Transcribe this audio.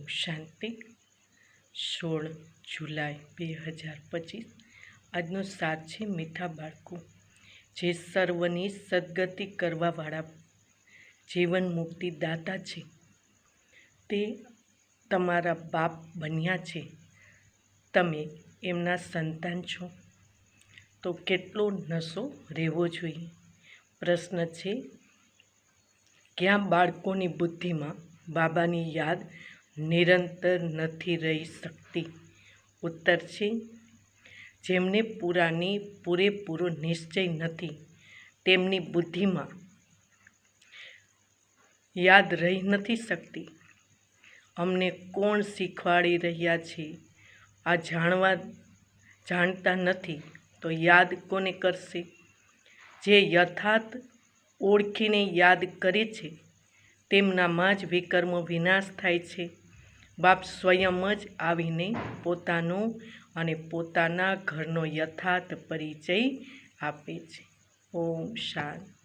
શાંતિ 16 જુલાઈ 2025 આજનો સાર છે મીઠા બાળકો જે સર્વની સદગતિ કરવાવાળા જીવન મુક્તિ દાતા છે તે તમારા બાપ બન્યા છે। તમે એમના સંતાન છો તો કેટલો નશો રહેવો જોઈએ। પ્રશ્ન છે ક્યાં બાળકોની બુદ્ધિમાં બાબાની યાદ નિરંતર નથી રહી શકતી? ઉત્તર છે જેમને પૂરેપૂરો નિશ્ચય નથી તેમની બુદ્ધિમાં યાદ રહી નથી શકતી। અમને કોણ શીખવાડી રહ્યા છે? આ જાણતા નથી તો યાદ કોને કરશે? જે યથાર્થ ઓળખીને યાદ કરે છે તેમનામાં જ વિકર્મો વિનાશ થાય છે। બાપ સ્વયં જ આવીને પોતાનો અને પોતાના ઘરનો યથાર્થ પરિચય આપે છે। ઓમ શાંતિ।